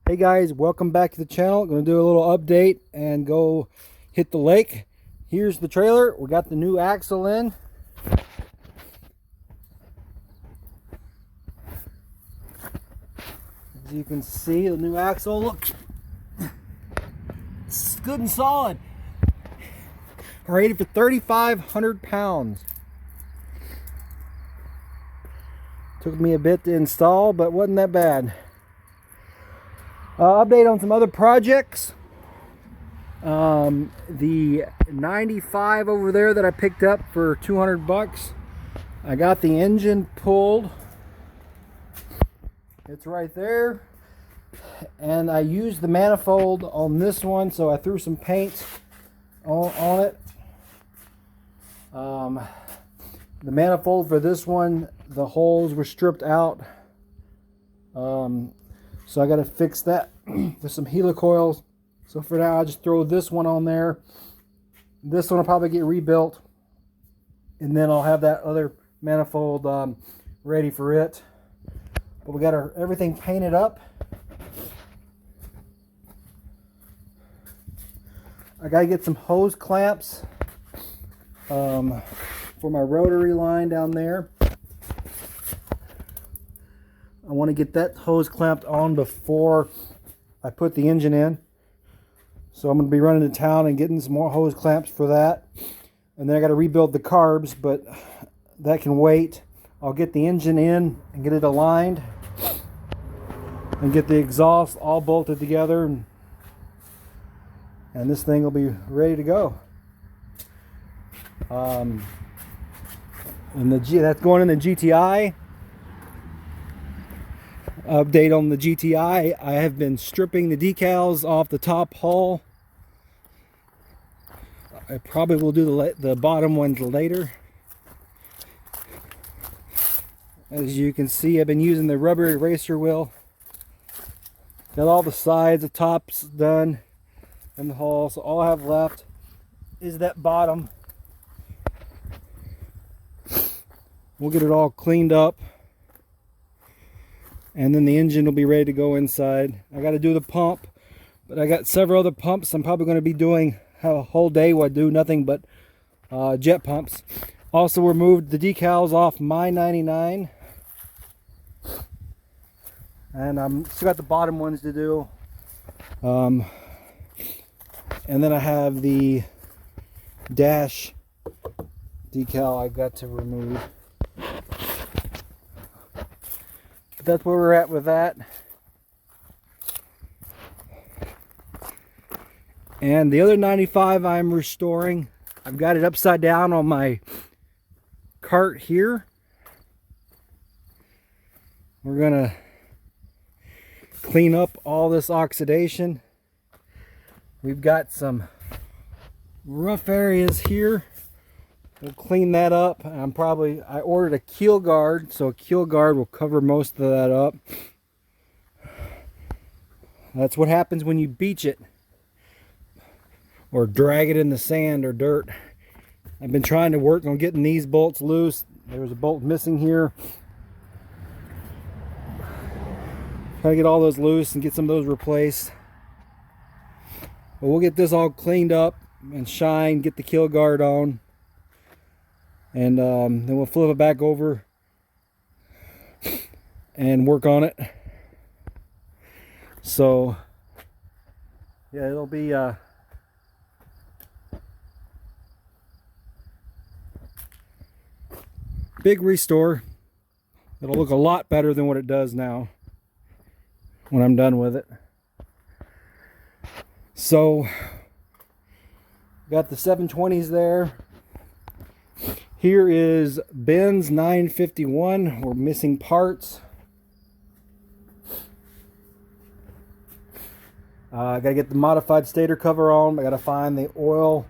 Hey guys, welcome back to the channel. I'm going to do a little update and go hit the lake. Here's the trailer. We got the new axle in. As you can see, the new axle, look, it's good and solid. Rated for 3,500 pounds. Took me a bit to install, but wasn't that bad. Update on some other projects. The 95 over there that I picked up for 200 bucks. I got the engine pulled. It's right there. And I used the manifold on this one, so I threw some paint on it. The manifold for this one, the holes were stripped out. So I got to fix that with some helicoils. So for now, I'll just throw this one on there. This one will probably get rebuilt. And then I'll have that other manifold ready for it. But we got everything painted up. I got to get some hose clamps for my rotary line down there. I want to get that hose clamped on before I put the engine in. So I'm going to be running to town and getting some more hose clamps for that. And then I got to rebuild the carbs, but that can wait. I'll get the engine in and get it aligned. And get the exhaust all bolted together. And this thing will be ready to go. And that's going in the GTI. Update on the GTI. I have been stripping the decals off the top hull. I probably will do the bottom ones later. As you can see, I've been using the rubber eraser wheel. Got all the sides, the tops done, and the hull. So all I have left is that bottom. We'll get it all cleaned up. And then the engine will be ready to go inside. I got to do the pump, but I got several other pumps. I'm probably going to be doing a whole day where I do nothing but jet pumps. Also removed the decals off my 99. And I'm still got the bottom ones to do. And then I have the dash decal I got to remove. That's where we're at with that. And the other 95 I'm restoring. I've got it upside down on my cart here. We're gonna clean up all this oxidation. We've got some rough areas here. We'll clean that up. I ordered a keel guard, so a keel guard will cover most of that up. That's what happens when you beach it or drag it in the sand or dirt. I've been trying to work on getting these bolts loose. There was a bolt missing here. Try to get all those loose and get some of those replaced. But we'll get this all cleaned up and shine, get the keel guard on. And then we'll flip it back over and work on it. So yeah, it'll be big restore. It'll look a lot better than what it does now when I'm done with it. So got the 720s there. Here is Ben's 951. We're missing parts. I gotta get the modified stator cover on. I gotta find the oil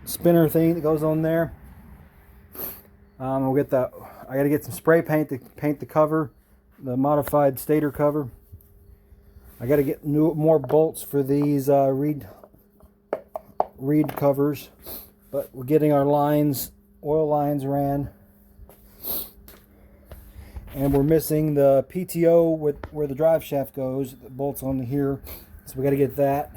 spinner thing that goes on there. We'll get that. I gotta get some spray paint to paint the cover, the modified stator cover. I gotta get more bolts for these reed covers. But we're getting our lines, oil lines ran. and we're missing the PTO with where the drive shaft goes. The bolts on here, so we got to get that.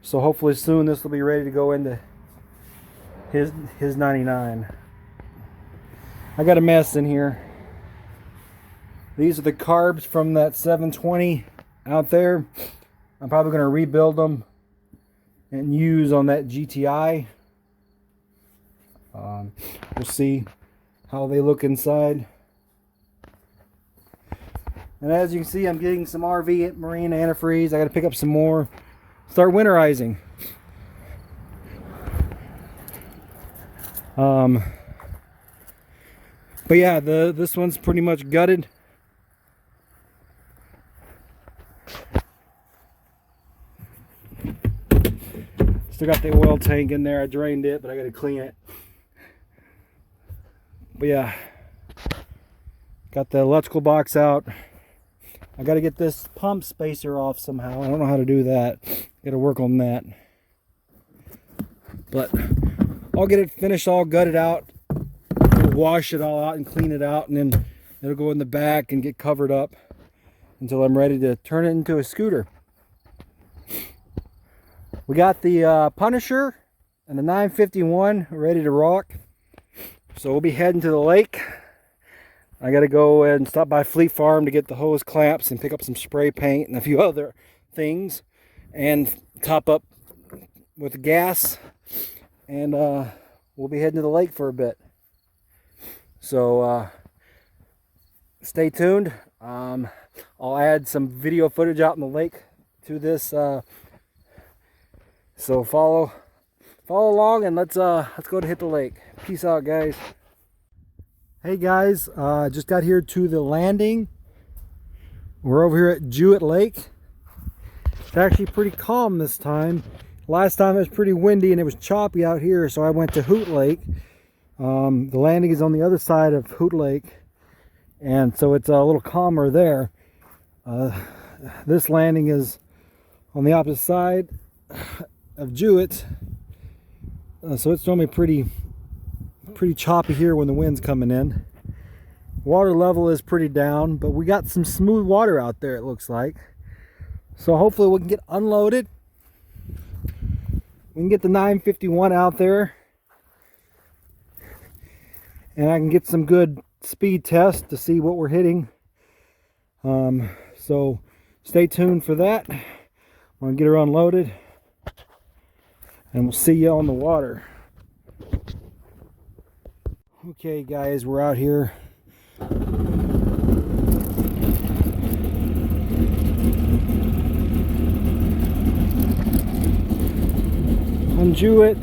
So hopefully soon this will be ready to go into his 99. I got a mess in here. These are the carbs from that 720 out there. I'm probably going to rebuild them and use on that GTI. We'll see how they look inside. And as you can see, I'm getting some RV marine antifreeze. I got to pick up some more. Start winterizing. But yeah, this one's pretty much gutted. Still got the oil tank in there. I drained it, but I got to clean it. But yeah, got the electrical box out. I got to get this pump spacer off somehow. I don't know how to do that. Got to work on that. But I'll get it finished, all gutted out. We'll wash it all out and clean it out, and then it'll go in the back and get covered up until I'm ready to turn it into a scooter. We got the Punisher and the 951 ready to rock. So we'll be heading to the lake. I got to go and stop by Fleet Farm to get the hose clamps and pick up some spray paint and a few other things, and top up with gas, and we'll be heading to the lake for a bit. So stay tuned. I'll add some video footage out in the lake to this, so follow along, and let's go to hit the lake. Peace out, guys. Hey guys, just got here to the landing. We're over here at Jewett Lake. It's actually pretty calm this time. Last time it was pretty windy and it was choppy out here, so I went to Hoot Lake. The landing is on the other side of Hoot Lake, and so it's a little calmer there. This landing is on the opposite side of Jewett, so it's normally pretty choppy here when the wind's coming in. Water level is pretty down, but we got some smooth water out there, it looks like. So hopefully we can get unloaded. We can get the 951 out there, and I can get some good speed tests to see what we're hitting. So stay tuned for that. I'm gonna get her unloaded, and we'll see you on the water. Okay guys, we're out here. On Jewett.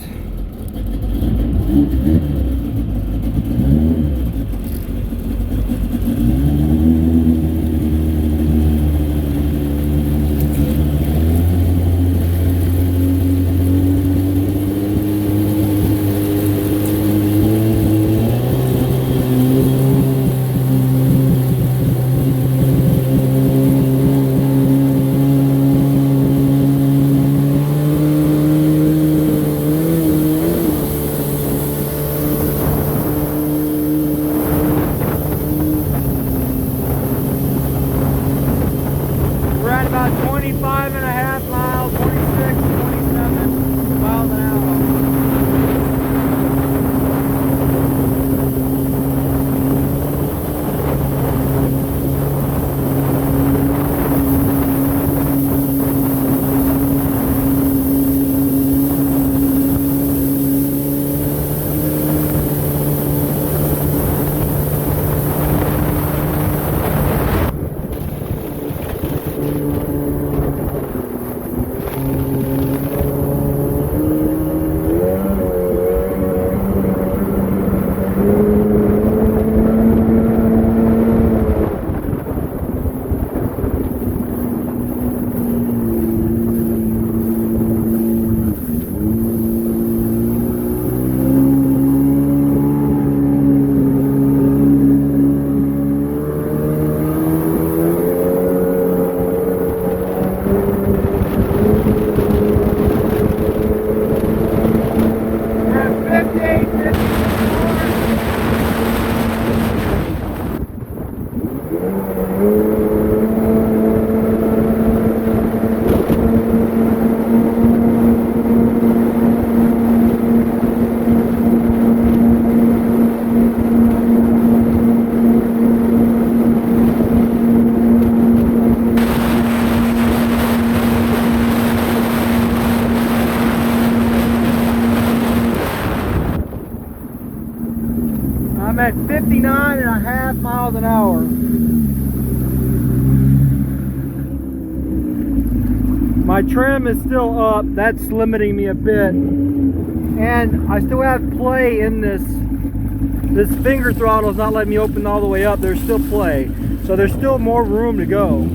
59.5 miles an hour. My trim is still up. That's limiting me a bit. And I still have play in this. This finger throttle is not letting me open all the way up. There's still play. So there's still more room to go.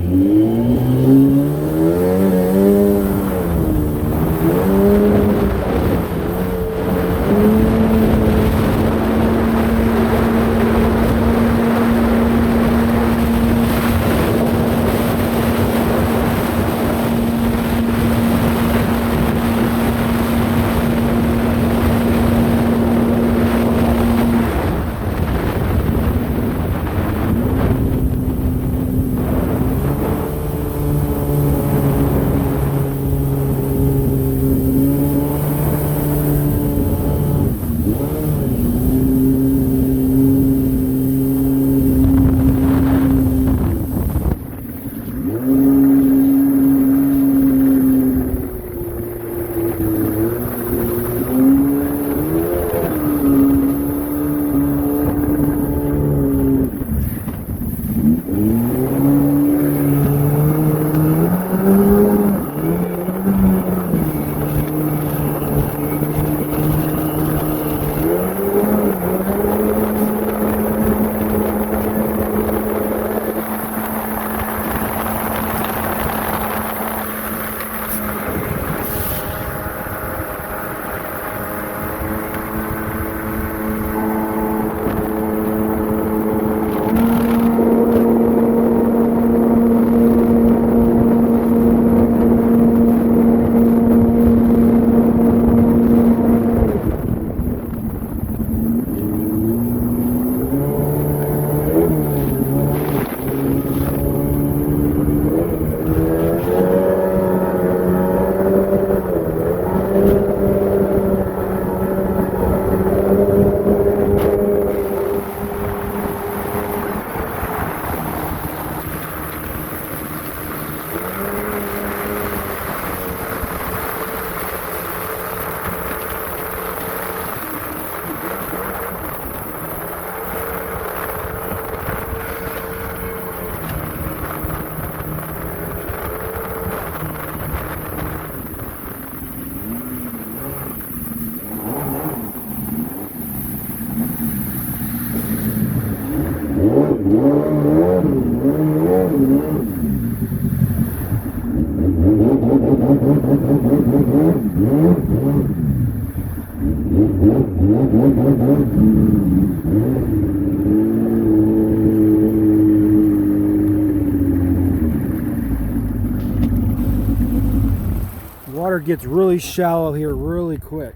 Water gets really shallow here really quick.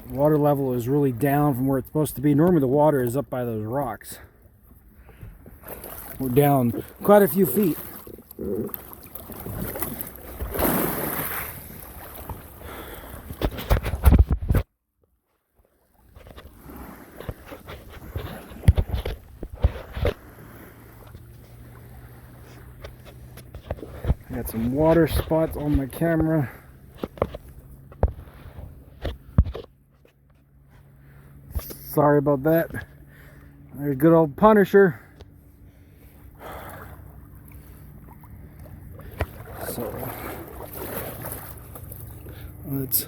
Water level is really down from where it's supposed to be. Normally the water is up by those rocks. We're down quite a few feet. I got some water spots on my camera. Sorry about that. There's good old Punisher. So let's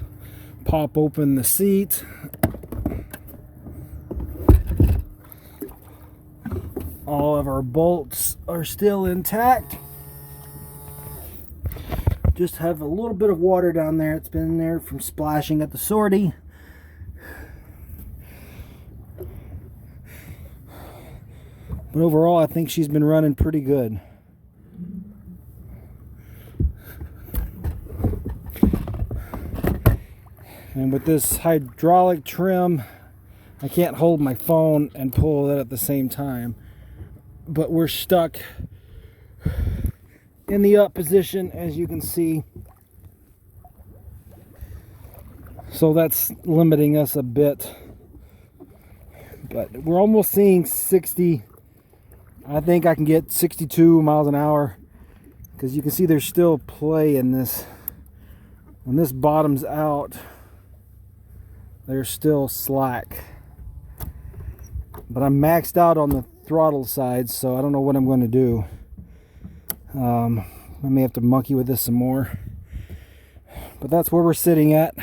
pop open the seat. All of our bolts are still intact. Just have a little bit of water down there. It's been there from splashing at the sortie. But overall, I think she's been running pretty good. And with this hydraulic trim, I can't hold my phone and pull it at the same time. But we're stuck in the up position, as you can see. So that's limiting us a bit. But we're almost seeing 60. I think I can get 62 miles an hour, because you can see there's still play in this. When this bottoms out, there's still slack. but I'm maxed out on the throttle side, so I don't know what I'm going to do. I may have to monkey with this some more, but that's where we're sitting at.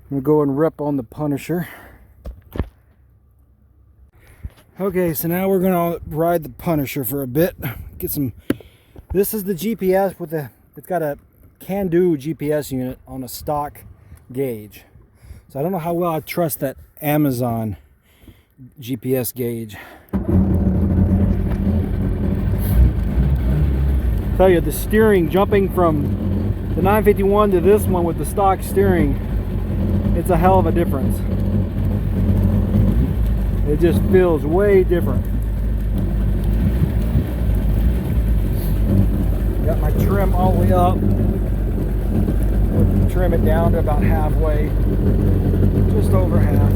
I'm gonna go and rip on the Punisher. Okay, so now we're gonna ride the Punisher for a bit. Get some. This is the GPS with the. It's got a can-do GPS unit on a stock gauge. So I don't know how well I trust that Amazon GPS gauge. Tell you, the steering, jumping from the 951 to this one with the stock steering, it's a hell of a difference. It just feels way different. Got my trim all the way up. Trim it down to about halfway, just over half.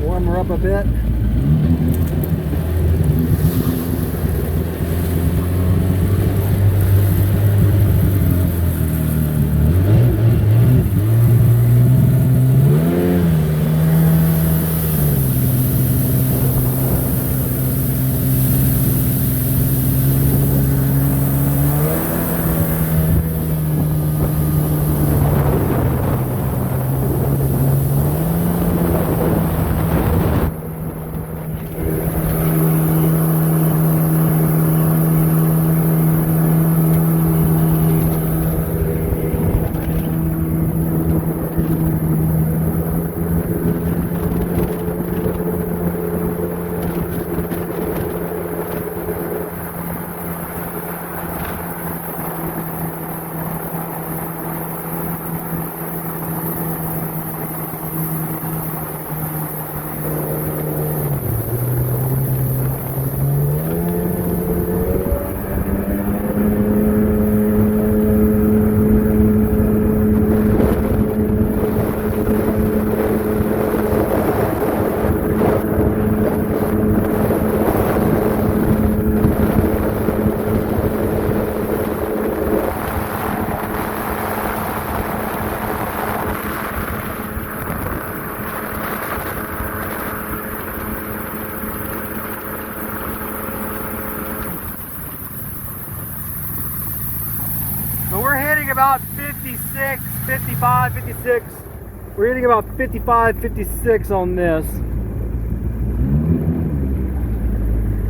Warm her up a bit. About 56, 55, 56. We're hitting about 55, 56 on this.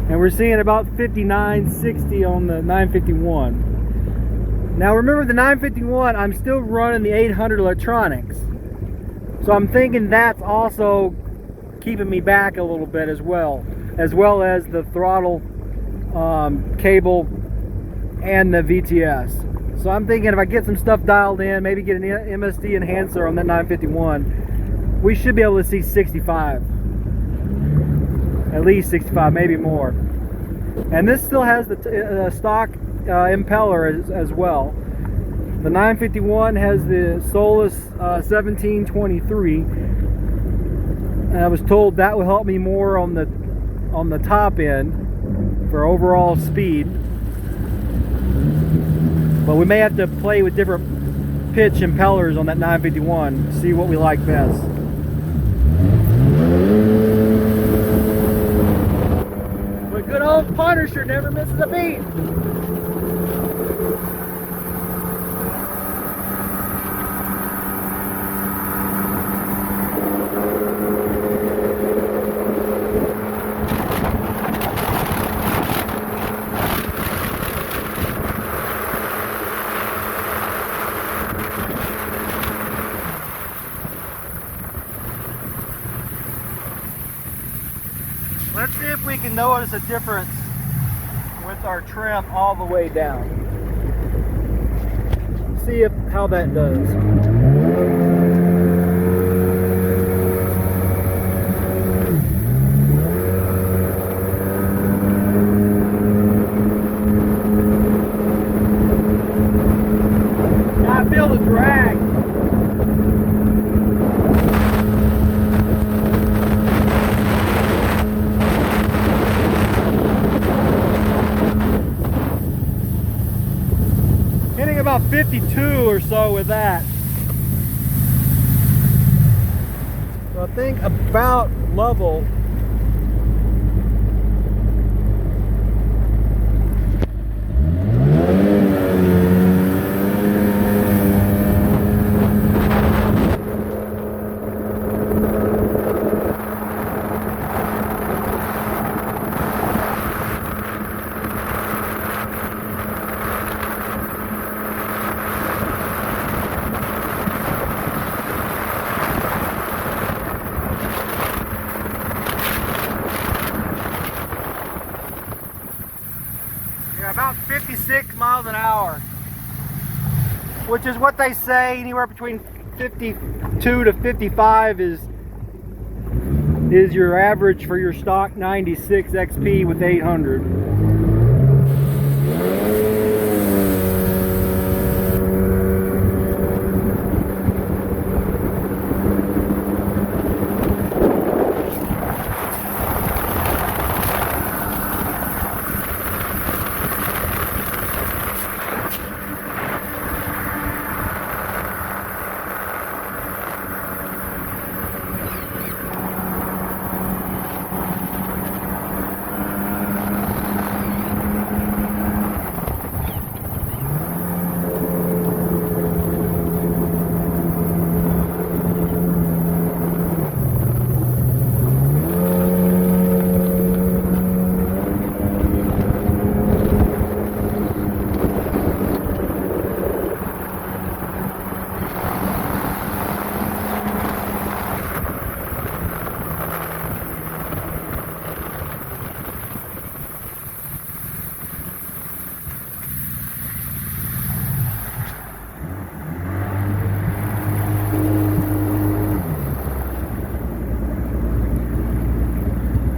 And we're seeing about 59, 60 on the 951. Now remember, the 951, I'm still running the 800 electronics. So I'm thinking that's also keeping me back a little bit as well as the throttle cable and the VTS. So I'm thinking if I get some stuff dialed in, maybe get an MSD enhancer on that 951, we should be able to see 65. At least 65, maybe more. And this still has the stock impeller as well. The 951 has the Solus 1723. And I was told that will help me more on the top end for overall speed. But we may have to play with different pitch impellers on that 951, see what we like best. But good old Punisher never misses a beat. Let's see if we can notice a difference with our trim all the way down. See how that does. I feel the drag. Hitting about 52 or so with that. So I think about level. About 56 miles an hour, which is what they say. Anywhere between 52 to 55 is your average for your stock 96 XP with 800.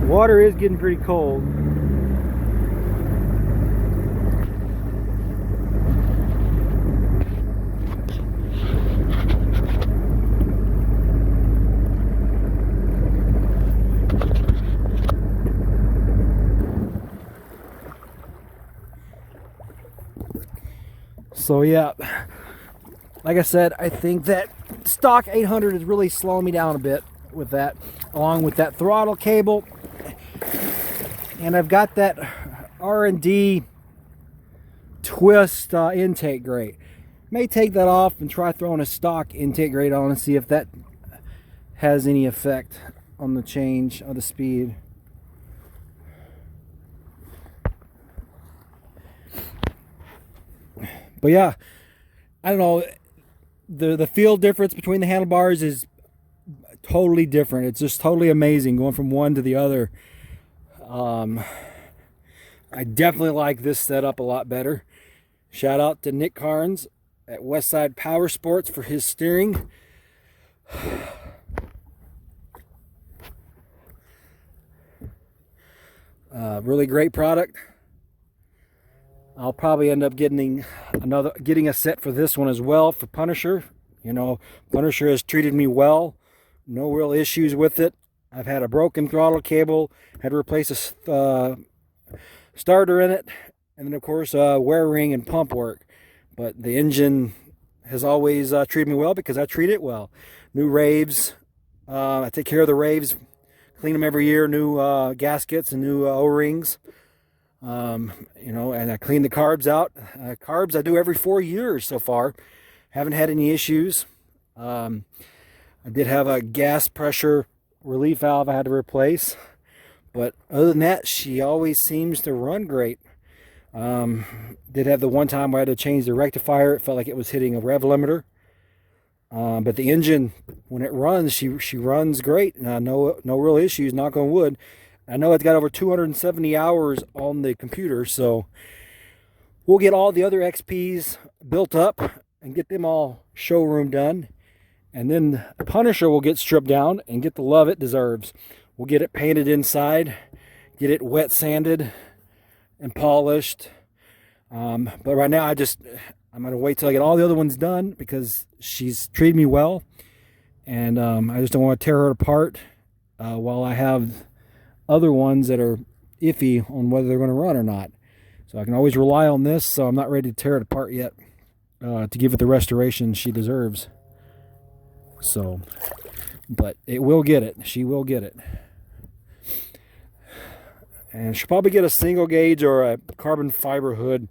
Water is getting pretty cold. So yeah, like I said, I think that stock 800 is really slowing me down a bit with that, along with that throttle cable. And I've got that R&D twist intake grate. May take that off and try throwing a stock intake grate on and see if that has any effect on the change of the speed. But yeah, I don't know, the feel difference between the handlebars is totally different. It's just totally amazing going from one to the other. I definitely like this setup a lot better. Shout out to Nick Carnes at Westside Power Sports for his steering. Really great product. I'll probably end up getting a set for this one as well for Punisher. You know, Punisher has treated me well. No real issues with it. I've had a broken throttle cable, had to replace a starter in it, and then of course wear ring and pump work. But the engine has always treated me well because I treat it well. New raves, I take care of the raves, clean them every year, new gaskets and new O-rings. You know, and I clean the carbs out. Carbs I do every 4 years so far. Haven't had any issues. I did have a gas pressure relief valve I had to replace, but other than that, she always seems to run great. Did have the one time where I had to change the rectifier. It felt like it was hitting a rev limiter. But the engine, when it runs, she runs great. No real issues, knock on wood. I know it's got over 270 hours on the computer, so we'll get all the other XPs built up and get them all showroom done. And then Punisher will get stripped down and get the love it deserves. We'll get it painted inside, get it wet sanded and polished. But right now I'm going to wait till I get all the other ones done because she's treated me well. And I just don't want to tear her apart while I have other ones that are iffy on whether they're going to run or not. So I can always rely on this, so I'm not ready to tear it apart yet to give it the restoration she deserves. So, But it will get it. She will get it. And she'll probably get a single gauge or a carbon fiber hood,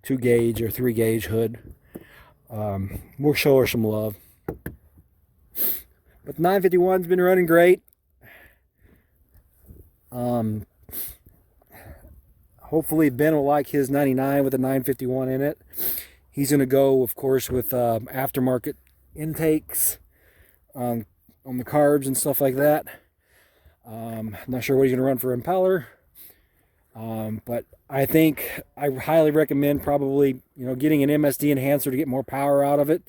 2 gauge or 3 gauge hood. We'll show her some love. But the 951's been running great. Hopefully Ben will like his 99 with a 951 in it. He's going to go, of course, with aftermarket intakes on the carbs and stuff like that. Not sure what he's going to run for impeller. But I think I highly recommend probably, getting an MSD enhancer to get more power out of it.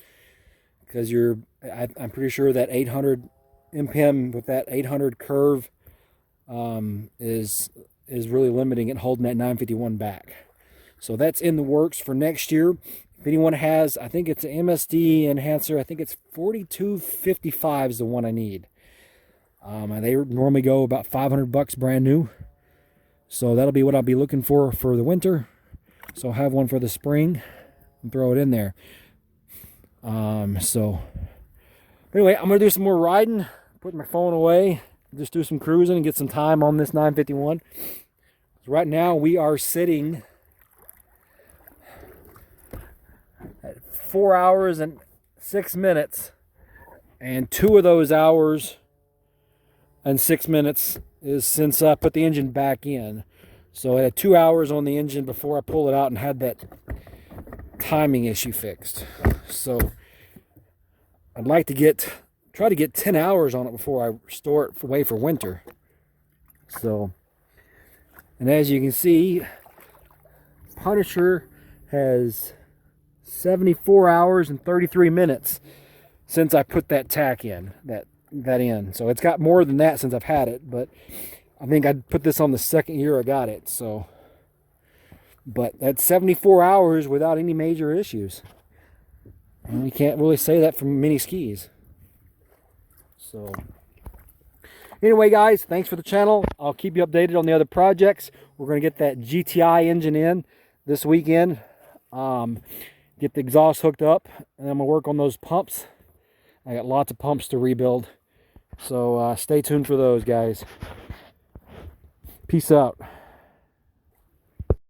Because I'm pretty sure that 800 MPM with that 800 curve is really limiting it, holding that 951 back. So that's in the works for next year. If anyone has, I think it's an MSD enhancer. I think it's 4255 is the one I need. They normally go about $500 brand new. So that'll be what I'll be looking for the winter. So I'll have one for the spring and throw it in there. So anyway, I'm going to do some more riding, put my phone away, just do some cruising and get some time on this 951. So right now we are sitting at 4 hours and 6 minutes, and 2 of those hours and 6 minutes is since I put the engine back in. So I had 2 hours on the engine before I pulled it out and had that timing issue fixed. So I'd like to try to get 10 hours on it before I store it away for winter. So, and as you can see, Punisher has 74 hours and 33 minutes since I put that tack in, that in. So it's got more than that since I've had it, but I think I'd put this on the 2nd year I got it. So, but that's 74 hours without any major issues. And you can't really say that from mini skis. So, anyway, guys, thanks for the channel. I'll keep you updated on the other projects. We're going to get that GTI engine in this weekend. Get the exhaust hooked up, and I'm going to work on those pumps. I got lots of pumps to rebuild. So, stay tuned for those, guys. Peace out.